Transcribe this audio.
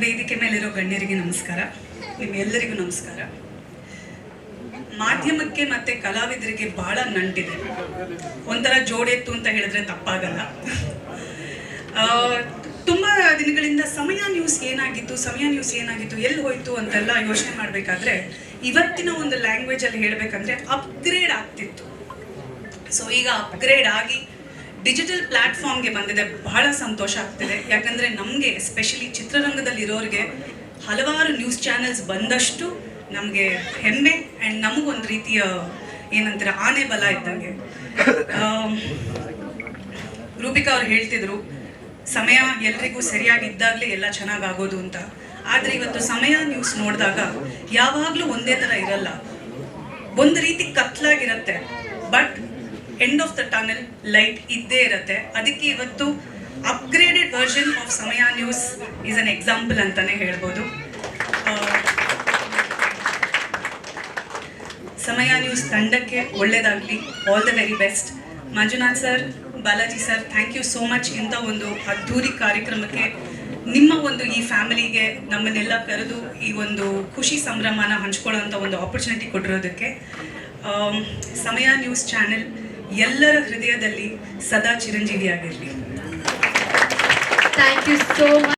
ವೇದಿಕೆ ಮೇಲಿರೋ ಗಣ್ಯರಿಗೆ ನಮಸ್ಕಾರ, ನಿಮ್ಮೆಲ್ಲರಿಗೂ ನಮಸ್ಕಾರ. ಮಾಧ್ಯಮಕ್ಕೆ ಮತ್ತೆ ಕಲಾವಿದರಿಗೆ ಬಹಳ ನಂಟಿದೆ. ಒಂಥರ ಜೋಡೆತ್ತು ಅಂತ ಹೇಳಿದ್ರೆ ತಪ್ಪಾಗಲ್ಲ. ತುಂಬ ದಿನಗಳಿಂದ ಸಮಯ ನ್ಯೂಸ್ ಏನಾಗಿತ್ತು, ಎಲ್ಲಿ ಹೋಯ್ತು ಅಂತೆಲ್ಲ ಯೋಚನೆ ಮಾಡಬೇಕಾದ್ರೆ ಇವತ್ತಿನ ಒಂದು ಲ್ಯಾಂಗ್ವೇಜಲ್ಲಿ ಹೇಳಬೇಕಂದ್ರೆ ಅಪ್ಗ್ರೇಡ್ ಆಗ್ತಿತ್ತು. ಸೊ ಈಗ ಅಪ್ಗ್ರೇಡ್ ಆಗಿ ಡಿಜಿಟಲ್ ಪ್ಲ್ಯಾಟ್ಫಾರ್ಮ್ಗೆ ಬಂದಿದೆ. ಬಹಳ ಸಂತೋಷ ಆಗ್ತಿದೆ. ಯಾಕಂದರೆ ನಮಗೆ ಎಸ್ಪೆಷಲಿ ಚಿತ್ರರಂಗದಲ್ಲಿರೋರಿಗೆ ಹಲವಾರು ನ್ಯೂಸ್ ಚಾನೆಲ್ಸ್ ಬಂದಷ್ಟು ನಮಗೆ ಹೆಮ್ಮೆ ಆ್ಯಂಡ್ ನಮಗೊಂದು ರೀತಿಯ ಏನಂತಾರೆ ಆನೆ ಬಲ ಇದ್ದಂಗೆ. ರೂಪಿಕಾ ಅವ್ರು ಹೇಳ್ತಿದ್ರು ಸಮಯ ಎಲ್ರಿಗೂ ಸರಿಯಾಗಿದ್ದಾಗಲೇ ಎಲ್ಲ ಚೆನ್ನಾಗಾಗೋದು ಅಂತ. ಆದರೆ ಇವತ್ತು ಸಮಯ ನ್ಯೂಸ್ ನೋಡಿದಾಗ ಯಾವಾಗಲೂ ಒಂದೇ ಥರ ಇರಲ್ಲ, ಒಂದು ರೀತಿ ಕತ್ಲಾಗಿರುತ್ತೆ, but end of the tunnel light ಇದ್ದೇ ಇರುತ್ತೆ. ಅದಕ್ಕೆ ಇವತ್ತು upgraded version of Samaya news is an example ಅಂತಾನೆ ಹೇಳ್ಬೋದು. ಸಮಯ ನ್ಯೂಸ್ ತಂಡಕ್ಕೆ ಒಳ್ಳೆಯದಾಗಲಿ, all the very best. Manjunath sir, Balaji sir, thank you so much. ಇಂಥ ಒಂದು ಅದ್ಧೂರಿ ಕಾರ್ಯಕ್ರಮಕ್ಕೆ ನಿಮ್ಮ ಒಂದು ಈ ಫ್ಯಾಮಿಲಿಗೆ ನಮ್ಮನ್ನೆಲ್ಲ ಕರೆದು ಈ ಒಂದು ಖುಷಿ ಸಂಭ್ರಮನ ಹಂಚ್ಕೊಳ್ಳೋಂಥ ಒಂದು ಆಪರ್ಚುನಿಟಿ ಕೊಟ್ಟಿರೋದಕ್ಕೆ. ಸಮಯ ನ್ಯೂಸ್ ಚಾನೆಲ್ ಎಲ್ಲರ ಹೃದಯದಲ್ಲಿ ಸದಾ ಚಿರಂಜೀವಿಯಾಗಿರಲಿ. Thank you so much.